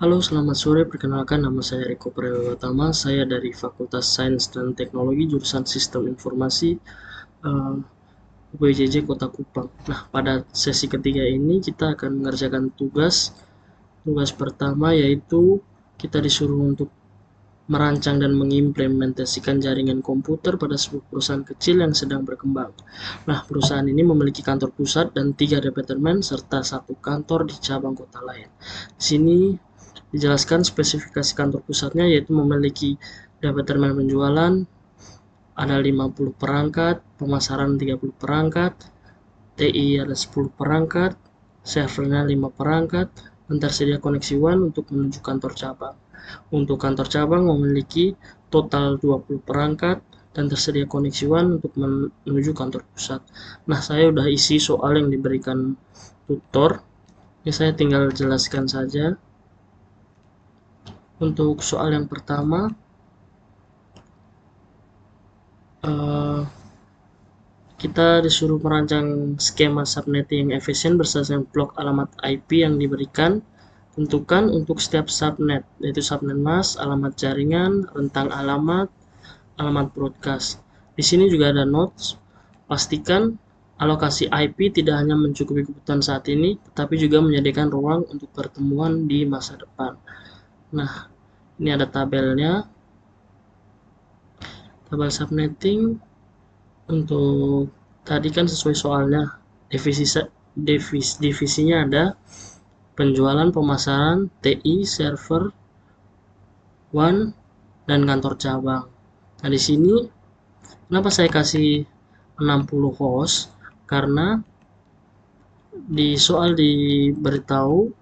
Halo, selamat sore. Perkenalkan, nama saya Eko Prayotama. Saya dari Fakultas Sains dan Teknologi jurusan Sistem Informasi UPJJ Kota Kupang. Nah, pada sesi ketiga ini kita akan mengerjakan tugas. Tugas pertama yaitu kita disuruh untuk merancang dan mengimplementasikan jaringan komputer pada sebuah perusahaan kecil yang sedang berkembang. Nah, perusahaan ini memiliki kantor pusat dan 3 departemen serta 1 kantor di cabang kota lain. Di sini dijelaskan spesifikasi kantor pusatnya yaitu memiliki departemen penjualan, ada 50 perangkat, pemasaran 30 perangkat, TI ada 10 perangkat, servernya 5 perangkat, dan tersedia koneksi WAN untuk menuju kantor cabang. Untuk kantor cabang memiliki total 20 perangkat dan tersedia koneksi WAN untuk menuju kantor pusat. Nah, saya udah isi soal yang diberikan tutor. Ini saya tinggal jelaskan saja. Untuk soal yang pertama, kita disuruh merancang skema subnetting yang efisien berdasarkan blok alamat IP yang diberikan. Tentukan untuk setiap subnet, yaitu subnet mask, alamat jaringan, rentang alamat, alamat broadcast. Di sini juga ada notes. Pastikan alokasi IP tidak hanya mencukupi kebutuhan saat ini, tetapi juga menyediakan ruang untuk pertemuan di masa depan. Nah, ini ada tabelnya. Tabel subnetting untuk tadi kan sesuai soalnya, divisinya ada penjualan, pemasaran, TI, server, WAN, dan kantor cabang. Nah, di sini kenapa saya kasih 60 host? Karena di soal diberitahu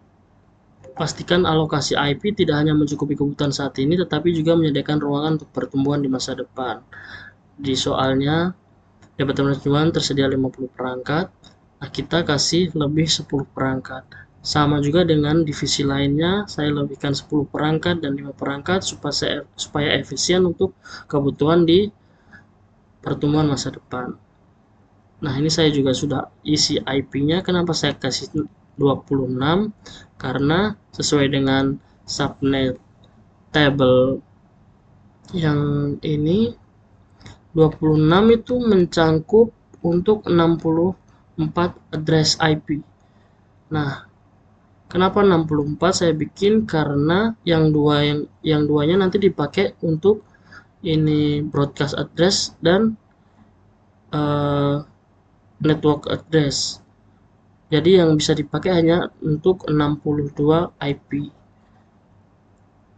pastikan alokasi IP tidak hanya mencukupi kebutuhan saat ini, tetapi juga menyediakan ruangan untuk pertumbuhan di masa depan. Di soalnya, departemen penjualan tersedia 50 perangkat. Nah, kita kasih lebih 10 perangkat. Sama juga dengan divisi lainnya, saya lebihkan 10 perangkat dan 5 perangkat supaya efisien untuk kebutuhan di pertumbuhan masa depan. Nah, ini saya juga sudah isi IP-nya. Kenapa saya kasih 26? Karena sesuai dengan subnet table yang ini 26 itu mencangkup untuk 64 address IP. Nah, kenapa 64 saya bikin? Karena yang duanya nanti dipakai untuk ini broadcast address dan network address. Jadi yang bisa dipakai hanya untuk 62 IP.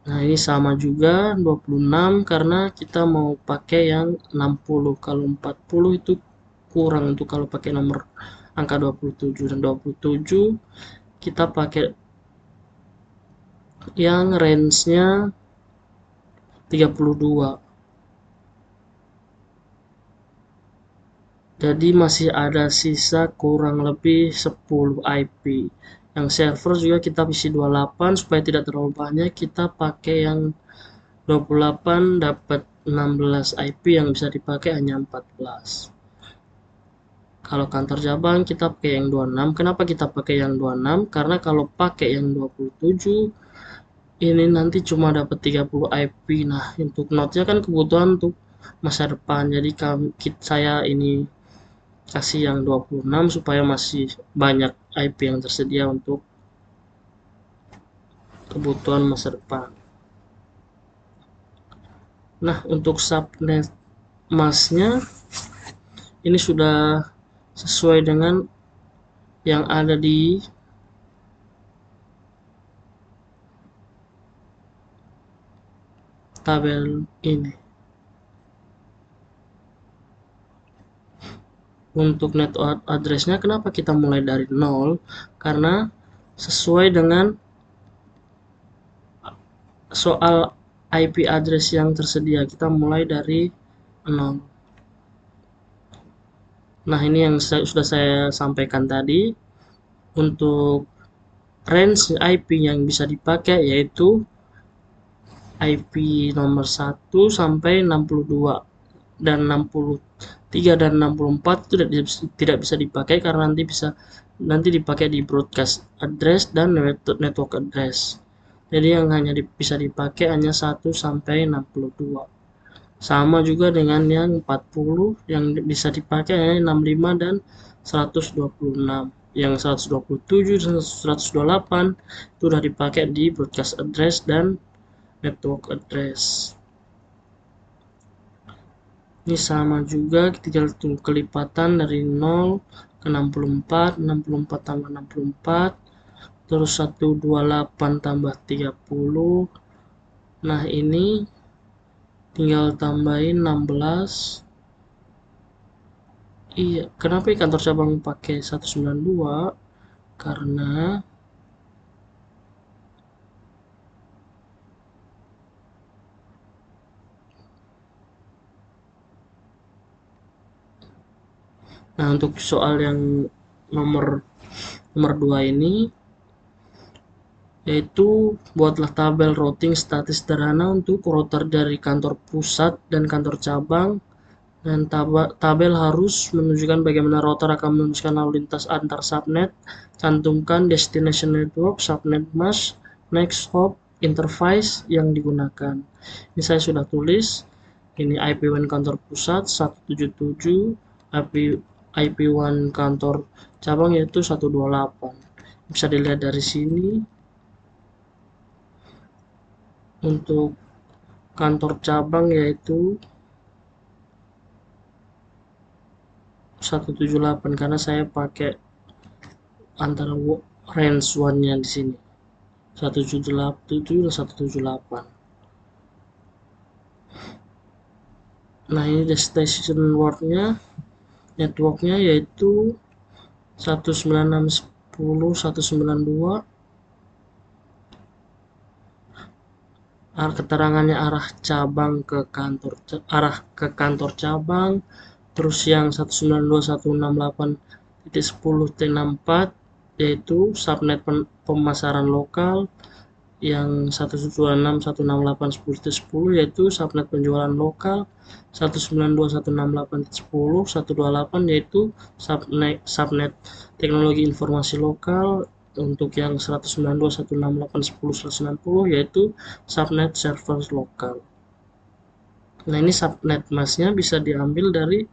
Nah, ini sama juga 26 karena kita mau pakai yang 60. Kalau 40 itu kurang untuk kalau pakai nomor angka 27, dan 27 kita pakai yang range-nya 32. Jadi masih ada sisa kurang lebih 10 IP. Yang server juga kita isi 28 supaya tidak terlalu banyak. Kita pakai yang 28 dapat 16 IP, yang bisa dipakai hanya 14. Kalau kantor cabang kita pakai yang 26. Kenapa kita pakai yang 26? Karena kalau pakai yang 27 ini nanti cuma dapat 30 IP. Nah, untuk note-nya kan kebutuhan untuk masa depan. Jadi saya ini kasih yang 26 supaya masih banyak IP yang tersedia untuk kebutuhan masa depan. Nah, untuk subnet masknya ini sudah sesuai dengan yang ada di tabel ini. Untuk network address-nya kenapa kita mulai dari 0? Karena sesuai dengan soal IP address yang tersedia, kita mulai dari 0. Nah, ini yang sudah saya sampaikan tadi. Untuk range IP yang bisa dipakai yaitu IP nomor 1 sampai 62, dan 63 dan 64 itu tidak bisa dipakai karena nanti dipakai di broadcast address dan network address. Jadi yang hanya bisa dipakai hanya 1 sampai 62. Sama juga dengan yang 40 yang bisa dipakai hanya 65 dan 126. Yang 127 dan 128 itu sudah dipakai di broadcast address dan network address. Ini sama juga, tinggal tunggu kelipatan dari 0 ke 64, 64 tambah 64, terus 128 tambah 30. Nah ini tinggal tambahin 16. Iya, kenapa kantor cabang pakai 192? Karena untuk soal yang nomor 2 ini, yaitu buatlah tabel routing statis sederhana untuk router dari kantor pusat dan kantor cabang, dan tabel harus menunjukkan bagaimana router akan meneruskan lalu lintas antar subnet. Cantumkan destination network, subnet mask, next hop, interface yang digunakan. Ini saya sudah tulis. Ini IP1 kantor pusat 177, IP1 kantor cabang yaitu 128. Bisa dilihat dari sini. Untuk kantor cabang yaitu 178 karena saya pakai antara range 1-nya di sini. 177 dan 178. Nah, ini destination word-nya, networknya yaitu 196.10.192. Keterangannya arah ke kantor cabang, terus yang 192.168.10.64 yaitu subnet pemasaran lokal, yang 126.168.10.10 yaitu subnet penjualan lokal, 192.168.10.128 yaitu subnet teknologi informasi lokal. Untuk yang 192.168.10.160 yaitu subnet server lokal. Nah, ini subnet masknya bisa diambil dari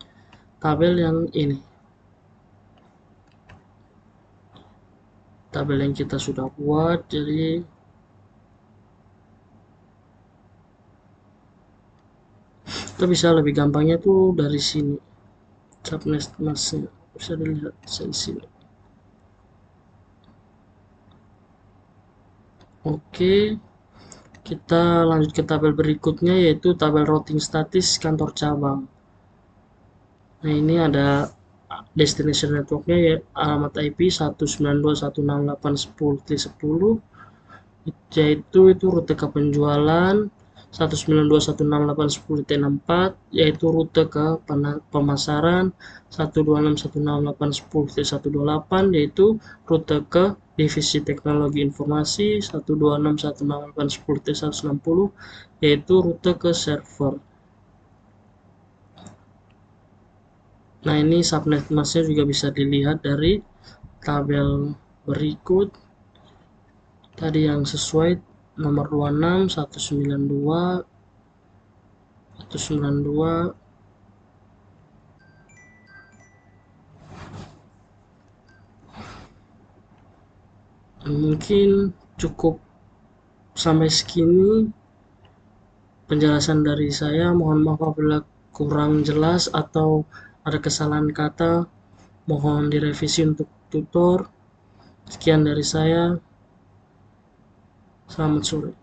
tabel yang ini, tabel yang kita sudah buat. Jadi kita bisa lebih gampangnya tuh dari sini, subnet masknya bisa dilihat di sini. Oke, kita lanjut ke tabel berikutnya yaitu tabel routing statis kantor cabang. Nah, ini ada destination networknya ya, alamat IP 192.168.10.10 yaitu rute ke penjualan, 192.168.10.64 yaitu rute ke pemasaran, 126.168.10.128 yaitu rute ke divisi teknologi informasi, 126.168.10.160 yaitu rute ke server. Nah, ini subnet masknya juga bisa dilihat dari tabel berikut. Tadi yang sesuai nomor 26, 192, 192. Mungkin cukup sampai segini penjelasan dari saya. Mohon maaf apabila kurang jelas atau ada kesalahan kata. Mohon direvisi untuk tutor. Sekian dari saya. Selamat sore.